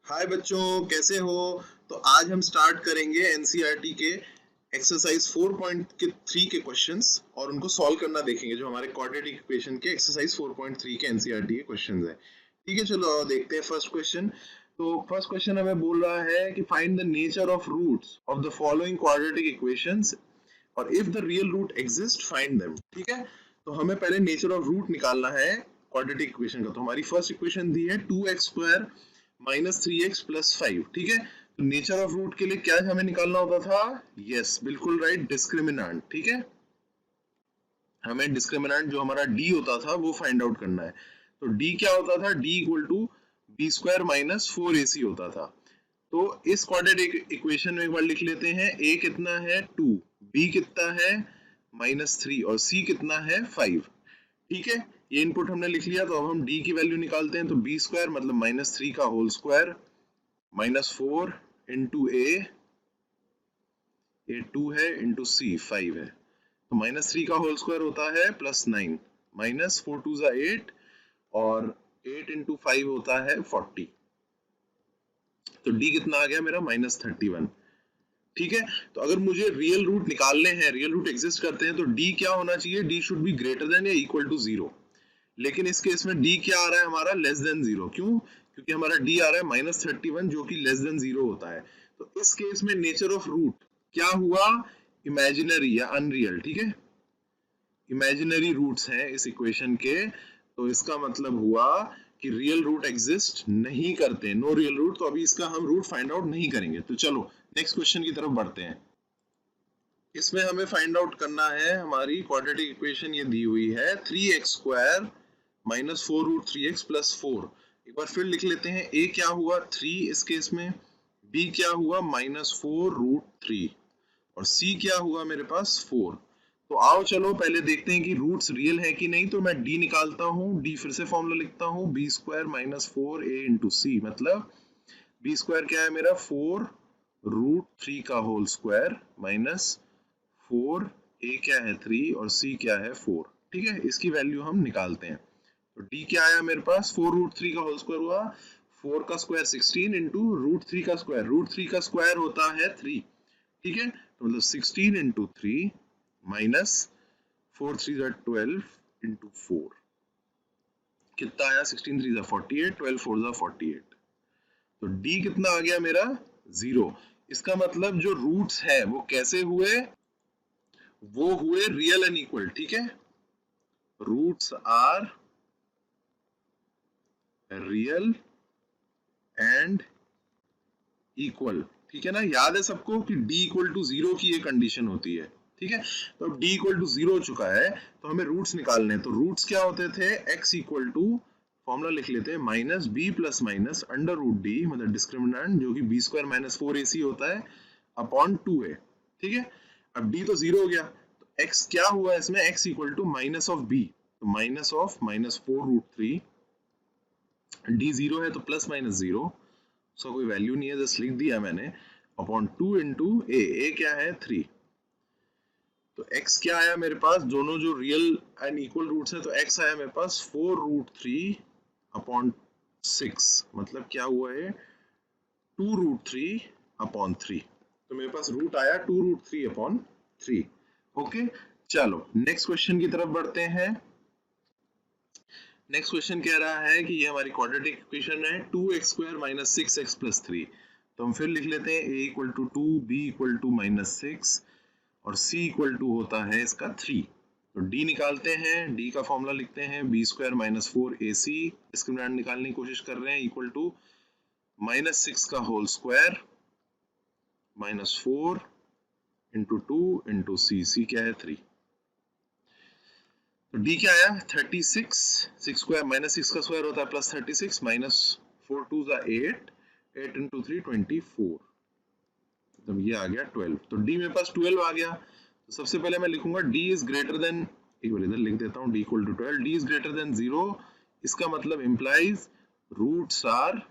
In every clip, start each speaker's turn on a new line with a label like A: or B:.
A: हाय बच्चों, कैसे हो? तो आज हम स्टार्ट करेंगे एनसीईआरटी के एक्सरसाइज 4.3 के क्वेश्चंस और उनको सॉल्व करना देखेंगे, जो हमारे क्वाड्रेटिक इक्वेशन के एक्सरसाइज 4.3 के एनसीईआरटी के क्वेश्चंस है। ठीक है, चलो देखते हैं फर्स्ट क्वेश्चन। तो फर्स्ट क्वेश्चन हमें बोल रहा है कि find the nature of roots of the following quadratic equations और if the real root exist find them. ठीक है, तो हमें पहले नेचर ऑफ रूट निकालना है क्वाड्रेटिक इक्वेशन का। तो हमारी फर्स्ट इक्वेशन दी है 2x² माइनस 3x प्लस 5। ठीक है, तो नेचर ऑफ रूट के लिए क्या हमें निकालना होता था? यस, बिल्कुल राइट, डिस्क्रिमिनेंट। ठीक है, हमें डिस्क्रिमिनेंट जो हमारा d होता था वो फाइंड आउट करना है। तो d क्या होता था? d equal to b² minus 4ac होता था। तो इस क्वाड्रेटिक इक्वेशन में एक बार लिख लेते हैं। a कितना है? 2, b कितना है? -3 और c कितना है? 5। ठीक है, ये इनपुट हमने लिख लिया। तो अब हम d की वैल्यू निकालते हैं। तो b² मतलब -3 का होल स्क्वायर -4 इंटू a 2 है इंटू c 5 है। तो -3 का होल स्क्वायर होता है +9 -4 2 जा 8 और 8 इंटू 5 होता है 40। तो d कितना आ गया मेरा? -31। ठीक है, तो अगर मुझे रियल रूट निकालने हैं, रियल रूट एग्जिस्ट करते हैं, तो d क्या होना चाहिए? d should be greater than या इक्वल टू 0। लेकिन इस केस में d क्या आ रहा है हमारा? Less than 0। क्यों? क्योंकि हमारा d आ रहा है -31 जो कि लेस देन 0 होता है। तो इस केस में नेचर ऑफ रूट क्या हुआ? इमेजिनरी या अनरियल। ठीक है, इमेजिनरी रूट्स हैं इस इक्वेशन के। तो इसका मतलब हुआ कि रियल रूट एग्जिस्ट नहीं करते, नो रियल रूट। तो अभी इसका हम रूट फाइंड आउट नहीं करेंगे। तो चलो नेक्स्ट क्वेश्चन की तरफ बढ़ते हैं। इसमें हमें फाइंड आउट करना है, हमारी क्वाड्रेटिक इक्वेशन ये दी हुई है 3x² माइनस 4√3x प्लस 4। एक बार फिर लिख लेते हैं। a क्या हुआ? 3 इस केस में, b क्या हुआ? -4√3 और c क्या हुआ मेरे पास? 4। तो आओ चलो पहले देखते हैं कि रूट्स रियल है कि नहीं। तो मैं d निकालता हूँ। d फिर से फॉर्मूला लिखता हूँ, b² माइनस 4a इंटू सी। मतलब b² क्या है मेरा? 4√3 का होल स्क्वायर माइनस 4, a क्या है? 3 और c क्या है? 4। ठीक है, इसकी वैल्यू हम निकालते हैं। तो d क्या आया मेरे पास? 4√3 का होल स्क्वायर हुआ 4 का स्क्वायर 16 इंटू √3 का स्क्वायर। √3 का स्क्वायर होता है 3। ठीक है, तो मतलब 16 इंटू 3 माइनस 4 3 12 इंटू 4 कितना आया? 16 3 48, 12 4 48। तो d कितना आ गया मेरा? 0। इसका मतलब जो रूट्स है वो कैसे हुए? वो हुए रियल एंड इक्वल। ठीक है, roots are real and equal. ठीक है ना, याद है सबको कि d इक्वल टू 0 की ये कंडीशन होती है। ठीक है, तो अब d इक्वल टू 0 हो चुका है, तो हमें रूट्स निकालने हैं। तो रूट्स क्या होते थे? x इक्वल टू, फॉर्मूला लिख लेते हैं, minus b plus minus √d, मतलब डिस्क्रिमिनेंट जो कि b² माइनस 4ac होता है अपॉन 2a। ठीक है, अब d तो 0 हो गया, तो x क्या हुआ इसमें? x equal to minus of b, तो माइनस ऑफ -4√3। d 0 है तो प्लस माइनस 0, उसका कोई वैल्यू नहीं है, जस्ट लिख दिया मैंने, अपॉन 2 इंटू ए क्या है? 3। तो x क्या आया मेरे पास? दोनों जो रियल एंड इक्वल रूट्स हैं, तो x आया मेरे पास 4√3 अपॉन 6। मतलब क्या हुआ है? 2√3 अपॉन 3। तो मेरे पास रूट आया 2√3 अपॉन 3। ओके, चलो नेक्स्ट क्वेश्चन की तरफ बढ़ते हैं। नेक्स्ट क्वेश्चन कह रहा है कि ये हमारी क्वाड्रेटिक इक्वेशन है 2x² माइनस 6x प्लस 3। तो हम फिर लिख लेते हैं, a equal to 2, b equal to -6 और c इक्वल टू होता है इसका 3। तो d निकालते हैं। d का फॉर्मूला लिखते हैं, b² माइनस 4ac, डिस्क्रिमिनेंट निकालने की कोशिश कर रहे हैं, इक्वल टू -6 का whole square -4 into 2 into c क्या है? 3। तो d क्या आया? 36, 6 स्क्वायर माइनस 6 का स्क्वायर होता है +36 माइनस 4 2 जा 8, 8 इंटू 3 24। मतलब ये आ गया 12। तो d मेरे पास 12 आ गया। तो सबसे पहले मैं लिखूंगा d इज ग्रेटर देन, एक बार इधर लिख देता हूँ, d equal to 12, d is greater than 0। इसका मतलब इंप्लाइज रूट्स आर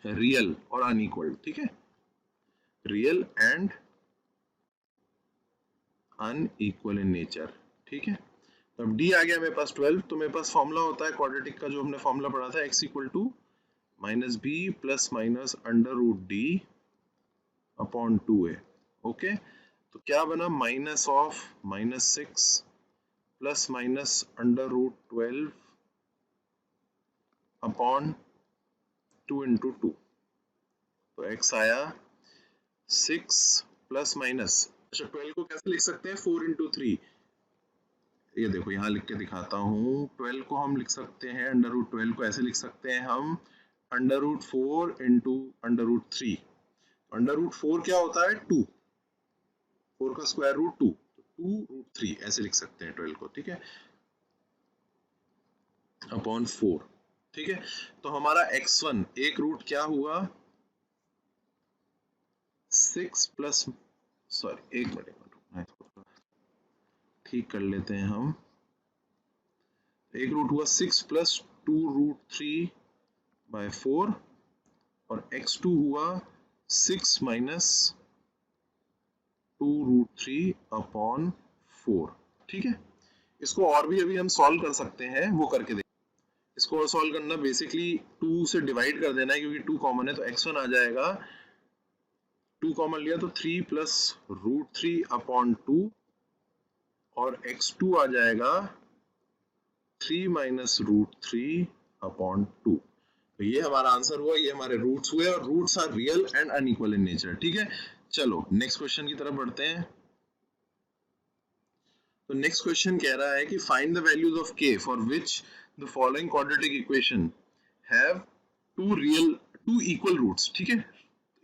A: रियल और अनइक्वल। ठीक है, real and unequal in nature. ठीक है, अब d आ गया मेरे पास 12, तो मेरे पास फॉर्मूला होता है क्वाड्रेटिक का जो हमने फॉर्मूला पढ़ा था, x equal to minus b plus minus under root d upon 2a। Okay, तो क्या बना, minus of minus 6 plus minus under root 12 upon 2 into 2। तो x आया 6 प्लस माइनस, अच्छा 12 को कैसे लिख सकते हैं, 4 इंटू 3। ये देखो यहाँ लिख के दिखाता हूँ, 12 को हम लिख सकते हैं, अंडर रूट 12 को ऐसे लिख सकते हैं हम, under root 4 into under root 3। Under root 4 क्या होता है, 2, 4 का स्क्वायर रूट 2, तो 2 रूट 3 ऐसे लिख सकते हैं 12 को, ठीक है, अपॉन 4। ठीक है, तो हमारा x1 एक रूट क्या हुआ, 6 प्लस, सॉरी एक मिनट ठीक कर लेते हैं हम, एक रूट हुआ 6 प्लस 2 रूट 3 बाय 4 और x2 हुआ 6 माइनस 2 रूट 3 अपॉन 4। ठीक है, इसको और भी अभी हम सॉल्व कर सकते हैं, वो करके देखें। इसको और सॉल्व करना, बेसिकली 2 से डिवाइड कर देना है क्योंकि 2 कॉमन है, तो x1 आ जाएगा, 2 कॉमन लिया तो 3 प्लस रूट 3 अपॉन 2 और x2 आ जाएगा 3 माइनस रूट 3 अपॉन 2। तो ये हमारा आंसर हुआ, ये हमारे रूट्स हुए और roots are real and unequal in nature. ठीक है, चलो नेक्स्ट क्वेश्चन की तरफ बढ़ते हैं। तो नेक्स्ट क्वेश्चन कह रहा है कि find the values of k for which the following quadratic equation have two equal roots. ठीक है,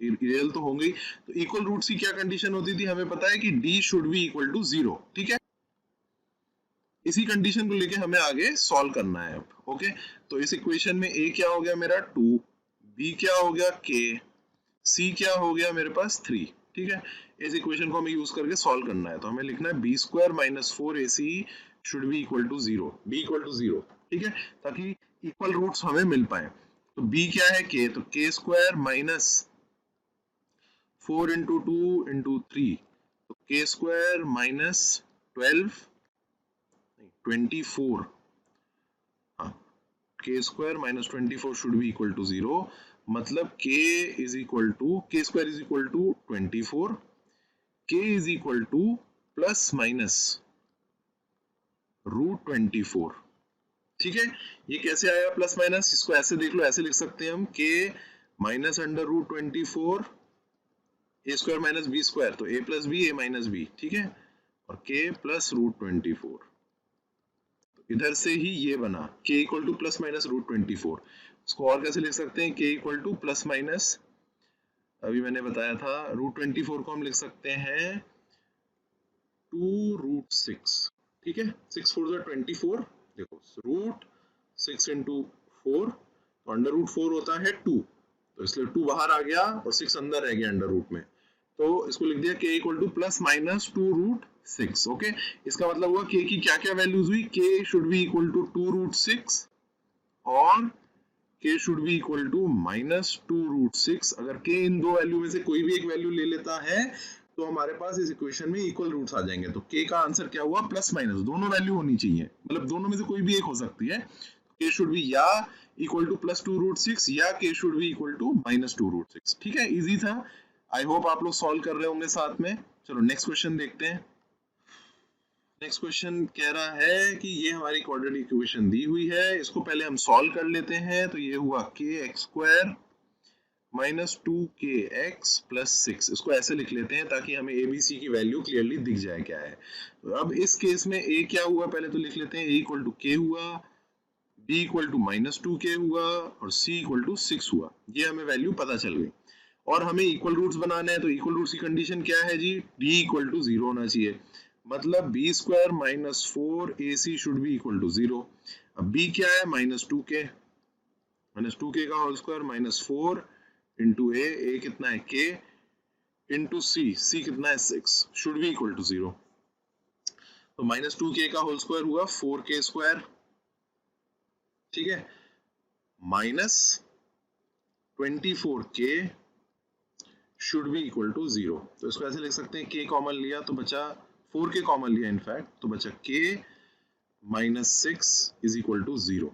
A: रियल तो होंगे, तो इक्वल रूट्स की क्या कंडीशन होती थी, हमें पता है कि d should be equal to 0। ठीक है, इसी कंडीशन को लेके हमें आगे सॉल्व करना है अब। ओके, तो इस इक्वेशन में a क्या हो गया मेरा 2, b क्या हो गया k, c क्या हो गया मेरे पास 3। ठीक है, इस इक्वेशन को हमें यूज करके सॉल्व करना है, तो हमें लिखना है b square minus 4ac should be equal to 0, b equal to 0। ठीक है, ताकि इक्वल रूट्स हमें मिल पाए। तो b क्या है k, तो k square minus 4 into 2 into 3, तो k स्क्वायर माइनस 24, हाँ, k square minus 24 should be equal to 0, मतलब k is equal to, k square is equal to 24, k is equal to plus minus root 24। ठीक है, ये कैसे आया plus minus, इसको ऐसे देख लो, ऐसे लिख सकते हैं हम, k minus under root 24 a square minus b square, तो a plus b a minus b। ठीक है, और k प्लस रूट 24, इधर से ही ये बना k equal to plus minus root 24। इसको और कैसे लिख सकते हैं, k equal to plus minus, अभी मैंने बताया था, रूट 24 को हम लिख सकते हैं 2 रूट 6। ठीक है, 6 4 जो 24, देखो रूट 6 इंटू 4, तो अंडर रूट 4 होता है 2, तो इसलिए 2 बाहर आ गया और 6 अंदर रह गया अंडर रूट में, तो इसको लिख दिया k equal to plus minus 2 root 6। Okay, इसका मतलब हुआ k की क्या क्या वैल्यूज हुई, k should be equal to 2 root 6 और k should be equal to minus 2 root 6। अगर k इन दो वैल्यू में से कोई भी एक वैल्यू ले लेता है तो हमारे पास इस इक्वेशन में इक्वल रूट्स आ जाएंगे। तो k का आंसर क्या हुआ, प्लस माइनस दोनों वैल्यू होनी चाहिए, मतलब दोनों में से कोई भी एक हो सकती है। k शुड बी या इक्वल टू प्लस 2 रूट 6 या k should be equal to minus 2 root 6। ठीक है, इजी था, आई होप आप लोग सॉल्व कर रहे होंगे साथ में। चलो नेक्स्ट क्वेश्चन देखते हैं। नेक्स्ट क्वेश्चन कह रहा है कि ये हमारी क्वाड्रेटिक इक्वेशन दी हुई है, इसको पहले हम सॉल्व कर लेते हैं। तो ये हुआ kx square minus 2kx plus 6, इसको ऐसे लिख लेते हैं ताकि हमें abc की वैल्यू क्लियरली दिख जाए क्या है। तो अब इस केस में a क्या हुआ, पहले तो लिख लेते हैं, a इक्वल टू k हुआ, b equal to minus 2k हुआ और c इक्वल टू 6 हुआ। ये हमें वैल्यू पता चल गई और हमें इक्वल रूट्स बनाना है। तो इक्वल रूट्स की कंडीशन क्या है जी, d इक्वल टू 0 होना चाहिए, मतलब b square minus 4ac should be equal to 0। अब b क्या है, माइनस 2k, माइनस 2k का whole square minus 4 into a कितना है k इंटू c कितना है 6, शुड बी इक्वल टू 0। तो माइनस 2k का होल स्क्वायर हुआ 4k स्क्वायर, ठीक है, minus 24k should be equal to 0। तो इसको ऐसे लिख सकते हैं, k कॉमन लिया तो बचा, 4k कॉमन लिया इनफैक्ट, तो बचा k minus 6 is equal to 0।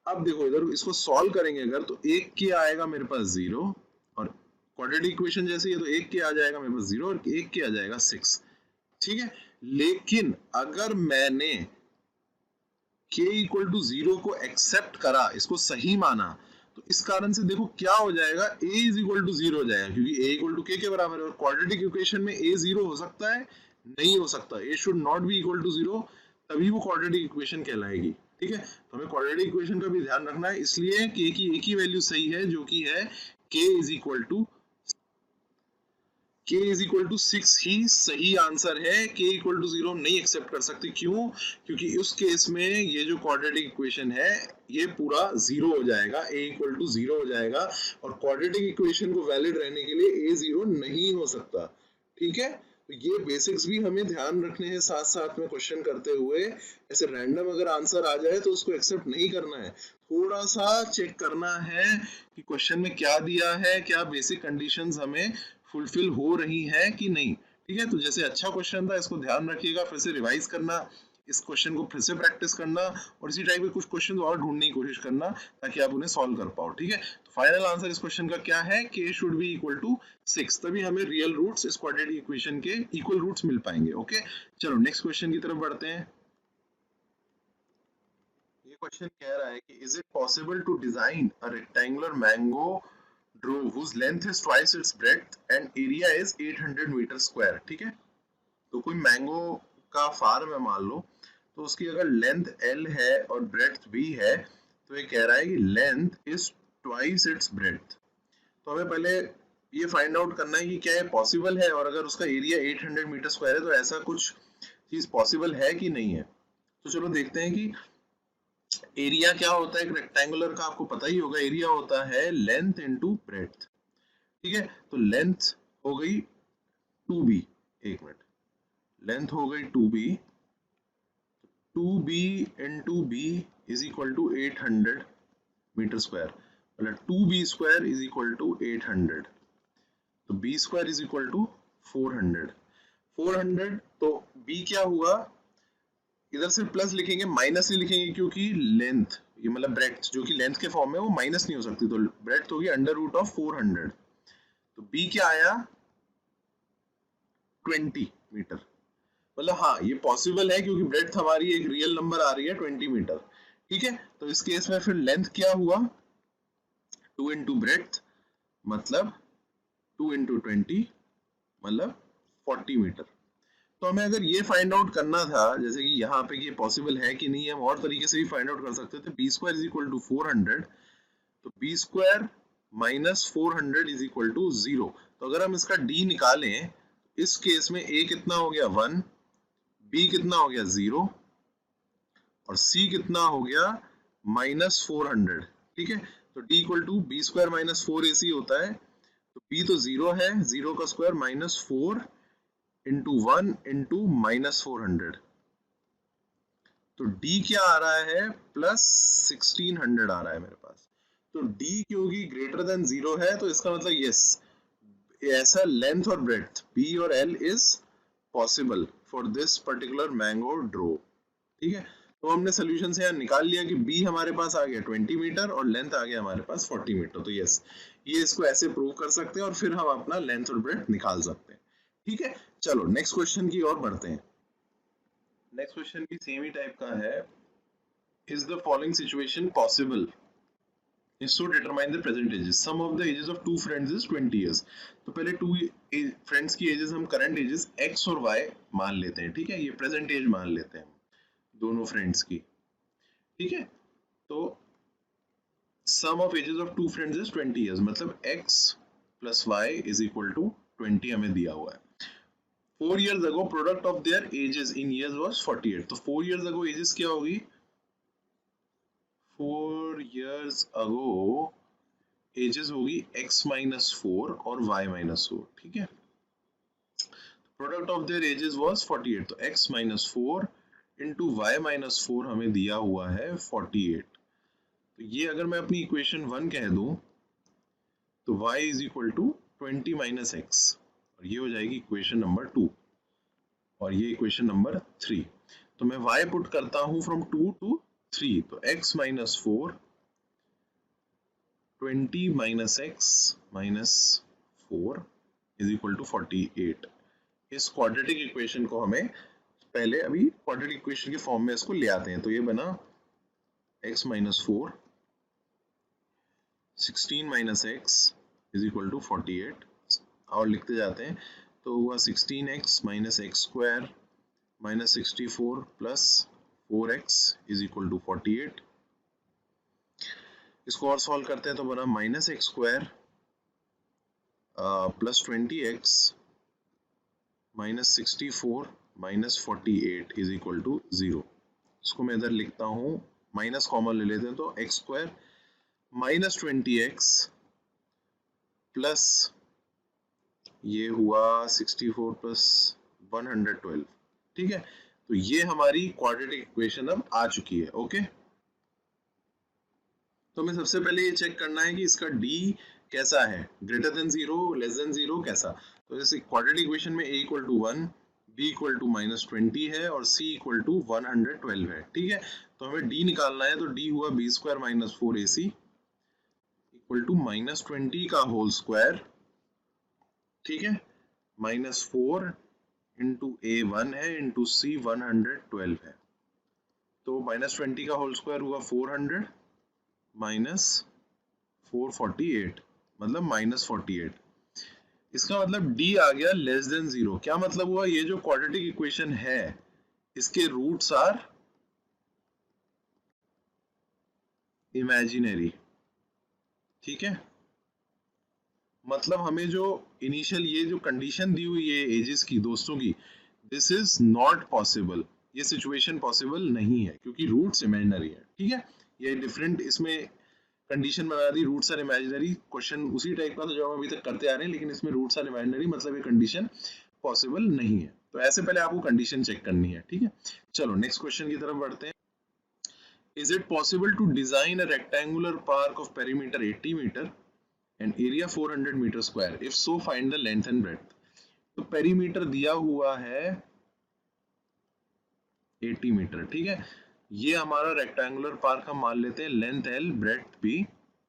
A: अब देखो इधर इसको सॉल्व करेंगे अगर, तो 1 के आएगा मेरे पास 0, और क्वाड्रेटिक इक्वेशन जैसे है तो 1 के आ जाएगा मेरे पास 0 और 1 के आ जाएगा 6। ठीक है, लेकिन अगर मैंने k इक्वल टू 0 को एक्सेप्ट करा, इसको सही माना, तो इस कारण से देखो क्या हो जाएगा, a इज इक्वल टू 0 हो जाएगा, क्योंकि a इक्वल टू k के बराबर है। और क्वाड्रेटिक इक्वेशन में a 0 हो सकता है? नहीं हो सकता, a should not be equal to 0, तभी वो क्वाड्रेटिक इक्वेशन कहलाएगी। ठीक है, तो हमें क्वाड्रेटिक इक्वेशन का भी ध्यान रखना है, इसलिए k की एक ही वैल्यू सही है, जो कि है k is equal to k is equal to 6 ही सही आंसर है। k इक्वल टू 0 नहीं एक्सेप्ट कर सकती, क्यों? क्योंकि उस केस में ये जो क्वाड्रेटिक इक्वेशन है ये पूरा 0 हो जाएगा, a इक्वल टू 0 हो जाएगा, और क्वाड्रेटिक इक्वेशन को वैलिड रहने के लिए a 0 नहीं हो सकता। ठीक है, तो ये बेसिक्स भी हमें ध्यान रखने हैं साथ साथ में क्वेश्चन करते हुए। ऐसे रैंडम अगर आंसर आ जाए तो उसको एक्सेप्ट नहीं करना है, थोड़ा सा चेक करना है कि क्वेश्चन में क्या दिया है, क्या बेसिक कंडीशंस हमें फुलफिल हो रही है कि नहीं। ठीक है, तो जैसे अच्छा क्वेश्चन था, इसको ध्यान रखिएगा, फिर से रिवाइज करना, इस क्वेश्चन को फिर से प्रैक्टिस करना, और इसी टाइप के कुछ क्वेश्चन और ढूंढने की कोशिश करना ताकि आप उन्हें सॉल्व कर पाओ। ठीक है, तो फाइनल आंसर इस क्वेश्चन का क्या है, k should be equal to 6, तभी हमें रियल रूट्स इस क्वाड्रेटिक इक्वेशन के इक्वल रूट्स मिल पाएंगे। ओके, चलो नेक्स्ट क्वेश्चन की तरफ बढ़ते हैं। ये क्वेश्चन कह रहा है कि is it possible to design a rectangular mango grove whose length is twice its breadth and area is 800 metre square. ठीक है, तो कोई मैंगो का फार्म है मान लो, तो उसकी अगर लेंथ L है और ब्रेड्थ B है, तो ये कह रहा है कि length is twice its breadth. तो हमें पहले ये फाइंड आउट करना है कि क्या ये पॉसिबल है, और अगर उसका एरिया 800 मीटर स्क्वायर है तो ऐसा कुछ चीज पॉसिबल है कि नहीं है। तो चलो देखते हैं कि एरिया क्या होता है। एक रेक्टेंगुलर का आपको पता ही होगा, एरिया होता है लेंथ इनटू ब्रेड्थ। ठीक है, तो लेंथ हो गई 2b, एक मिनट, लेंथ हो गई 2b, 2b into b is equal to 800 metre square, मतलब 2b square is equal to 800, तो b square is equal to 400। 400 तो b क्या हुआ, इधर से प्लस लिखेंगे, माइनस नहीं लिखेंगे, क्योंकि लेंथ ये मतलब ब्रेड्थ जो कि लेंथ के फॉर्म में, वो माइनस नहीं हो सकती, तो ब्रेड्थ होगी अंडर रूट ऑफ 400। तो b क्या आया 20 मीटर, मतलब हाँ ये पॉसिबल है, क्योंकि ब्रेड्थ हमारी एक रियल नंबर आ रही है 20 मीटर। ठीक है, तो इस केस में फिर लेंथ क्या हुआ 2 इंटू ब्रेड्थ, मतलब 2 इंटू 20 मतलब 40 मीटर। तो हमें अगर ये फाइंड आउट करना था, जैसे कि यहाँ पे ये पॉसिबल है कि नहीं, हम और तरीके से भी फाइंड आउट कर सकते थे। B square is equal to 400, तो b square minus 400 is equal to 0। तो अगर हम इसका डी निकालें, इस केस में a कितना हो गया 1, b कितना हो गया 0, और c कितना हो गया माइनस 400। ठीक है, तो d equal to b square minus 4ac होता है, तो b तो 0 है, 0 का square minus 4 into 1 into minus 400, तो d क्या आ रहा है प्लस 1600 आ रहा है मेरे पास। तो d क्योंकि ग्रेटर देन 0 है, तो इसका मतलब यस, ऐसा लेंथ और ब्रेड्थ b और l is possible for this particular mango grove. ठीक है, तो हमने सोल्यूशन से यहाँ निकाल लिया कि b हमारे पास आ गया 20 मीटर और लेंथ आ गया हमारे पास 40 मीटर। तो यस, ये इसको ऐसे प्रूव कर सकते हैं और फिर हम अपना लेंथ और ब्रेड्थ निकाल सकते हैं। ठीक है, चलो नेक्स्ट क्वेश्चन की ओर बढ़ते हैं। नेक्स्ट क्वेश्चन भी सेम ही टाइप का है। Is the following situation possible is to determine the present ages. Sum of the ages of two friends is 20 years. तो पहले टू फ्रेंड्स की एजेस हम करंट एजेस x और y मान लेते हैं। ठीक है, ये प्रेजेंट एज मान लेते हैं दोनों फ्रेंड्स की। ठीक है, तो sum of ages of two friends is 20 years, मतलब x plus y is equal to 20 हमें दिया हुआ है। 4 years ago product of their ages in years was 48। तो 4 years ago एजेस क्या होगी, 4 years ago एजेस होगी x माइनस 4 और y माइनस 4। ठीक है, product of their ages was 48, तो x minus 4 into y minus 4 हमें दिया हुआ है 48। तो ये अगर मैं अपनी इक्वेशन 1 कह दूं, तो y is equal to 20 minus x, और ये हो जाएगी इक्वेशन नंबर 2, और ये इक्वेशन नंबर 3। तो मैं y पुट करता हूं फ्रॉम 2 to 3, तो x minus 4, 20 minus x minus 4 is equal to 48। इस क्वाड्रेटिक इक्वेशन को हमें पहले अभी क्वाड्रेटिक इक्वेशन के फॉर्म में इसको ले आते हैं। तो ये बना x minus 4, 16 minus x is equal to 48, और लिखते जाते हैं। तो हुआ 16x minus x square minus 64 plus 4x is equal to 48। इसको और सॉल्व करते हैं तो बना minus x square plus 20x minus 64 minus 48 is equal to 0। इसको मैं इधर लिखता हूँ, माइनस कॉमन ले लेते हैं तो x square minus 20x plus ये हुआ 64 प्लस 112। ठीक है, तो ये हमारी क्वाड्रेटिक इक्वेशन अब आ चुकी है। ओके, तो हमें सबसे पहले ये चेक करना है कि इसका d कैसा है, ग्रेटर देन 0, लेस देन 0 कैसा। तो जैसे क्वाड्रेटिक इक्वेशन में a equal to 1, b equal to minus 20 है और c इक्वल टू 112 है। ठीक है, तो हमें d निकालना है, तो d हुआ b square minus 4ac equal to minus 20 का होल स्क्वायर, ठीक है, माइनस 4 इंटू a 1 है इंटू c 112 है। तो माइनस 20 का होल स्क्वायर हुआ 400 माइनस 448, मतलब माइनस 48। इसका मतलब d आ गया लेस देन 0। क्या मतलब हुआ, ये जो क्वाड्रेटिक इक्वेशन है इसके रूट्स आर इमेजिनरी। ठीक है, मतलब हमें जो इनिशियल ये जो कंडीशन दी हुई है एजेस की दोस्तों की, दिस इज नॉट पॉसिबल, ये सिचुएशन पॉसिबल नहीं है क्योंकि रूट्स इमेजिनरी है। ठीक है, ये डिफरेंट इसमें कंडीशन बना दी, रूट्स आर इमेजिनरी। क्वेश्चन उसी टाइप का था जो हम अभी तक करते आ रहे हैं, लेकिन इसमें रूट्स आर इमेजिनरी मतलब ये कंडीशन पॉसिबल नहीं है। तो ऐसे पहले आपको कंडीशन चेक करनी है। ठीक है, चलो नेक्स्ट क्वेश्चन की तरफ बढ़ते हैं। Is it possible to design a rectangular park of perimeter 80 metre and area 400 metre square, if so find the length and breadth. तो पेरीमीटर दिया हुआ है 80 मीटर। ठीक है, ये हमारा रेक्टेंगुलर पार्क हम मान लेते हैं, लेंथ L ब्रेड्थ B।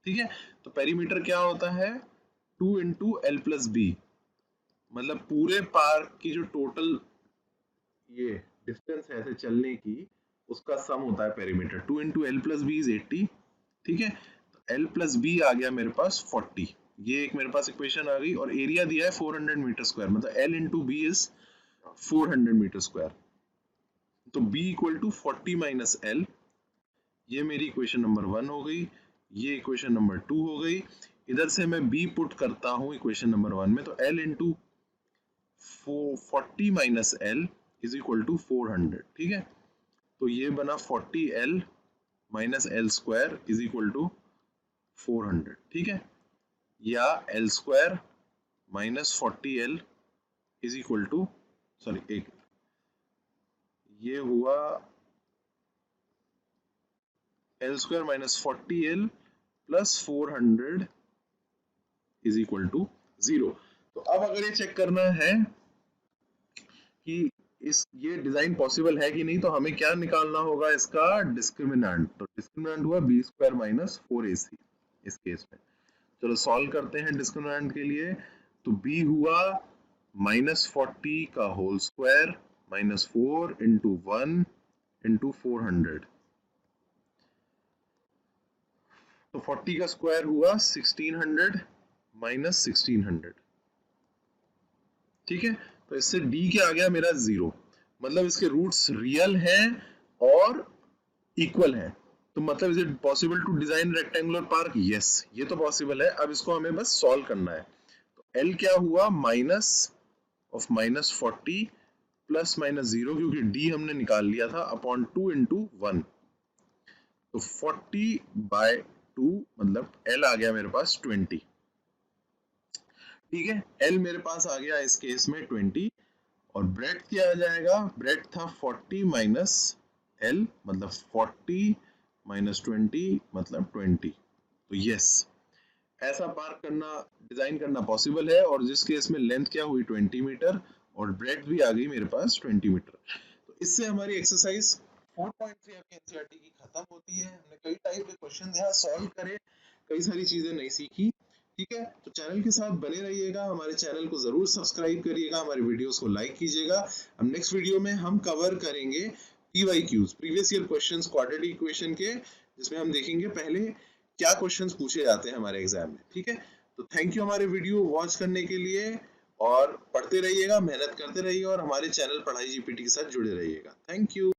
A: ठीक है, तो पेरीमीटर क्या होता है 2 इंटू एल प्लस बी, मतलब पूरे पार्क की जो टोटल ये डिस्टेंस है ऐसे चलने की उसका सम होता है perimeter. 2 into l plus b is 80। ठीक है, तो एल प्लस बी आ गया मेरे पास 40, ये एक मेरे पास इक्वेशन आ गई। और एरिया दिया है 400 मीटर स्क्वायर, मतलब l into b is 400 metre square. तो b equal to 40 minus l, ये मेरी इक्वेशन नंबर 1 हो गई, ये इक्वेशन नंबर 2 हो गई। इधर से मैं b पुट करता हूं इक्वेशन नंबर 1 में, तो l into 40 minus L is equal to 400। ठीक है, तो ये बना 40l minus L square is equal to 400। ठीक है, या L square minus 40l is equal to, sorry एक ये हुआ L square minus 40l plus 400 is equal to 0। तो अब अगर ये चेक करना है कि ये डिजाइन पॉसिबल है कि नहीं, तो हमें क्या निकालना होगा, इसका डिस्क्रिमिनेंट। तो डिस्क्रिमिनेंट हुआ b स्क्वायर माइनस 4ac इस केस में। चलो सॉल्व करते हैं डिस्क्रिमिनेंट के लिए। तो b हुआ माइनस 40 का whole square minus 4 into 1 into 400, तो 40 का स्क्वायर हुआ 1600 माइनस 1600। ठीक है, तो इससे d क्या आ गया मेरा 0, मतलब इसके रूट्स रियल हैं और इक्वल हैं। तो मतलब is it possible to design rectangular park, yes ये तो पॉसिबल है। अब इसको हमें बस सॉल्व करना है। तो l क्या हुआ minus of minus 40 plus minus 0, क्योंकि d हमने निकाल लिया था, अपॉन 2 इंटू 1। तो 40 बाय 2 मतलब l आ गया मेरे पास 20। ठीक है, l मेरे पास आ गया इस केस में 20, और ब्रेड्थ क्या आ जाएगा, ब्रेड्थ था 40 माइनस l, मतलब 40 माइनस 20 मतलब 20। तो यस, ऐसा पार्क करना डिजाइन करना पॉसिबल है, और जिस केस में लेंथ क्या हुई 20 मीटर और ब्रेड्थ भी आ गई मेरे पास 20 मीटर। तो इससे हमारी एक्सरसाइज 4.3 आपके एनसीईआरटी की खत्म होती है। हमने कई टाइप के क्वेश्चन यहाँ सॉल्व करे, कई सारी चीजें नई सीखी। ठीक है, तो चैनल के साथ बने रहिएगा, हमारे चैनल को जरूर सब्सक्राइब करिएगा, हमारे वीडियोस को लाइक कीजिएगा। अब नेक्स्ट वीडियो में हम कवर करेंगे PYQs, previous year questions quadratic equation के, जिसमें हम देखेंगे पहले क्या क्वेश्चंस पूछे जाते हैं हमारे एग्जाम में। ठीक है, तो थैंक यू हमारे वीडियो वॉच करने के लिए, और पढ़ते रहिएगा, मेहनत करते रहिएगा, और हमारे चैनल पढ़ाई जीपीटी के साथ जुड़े रहिएगा। Thank you.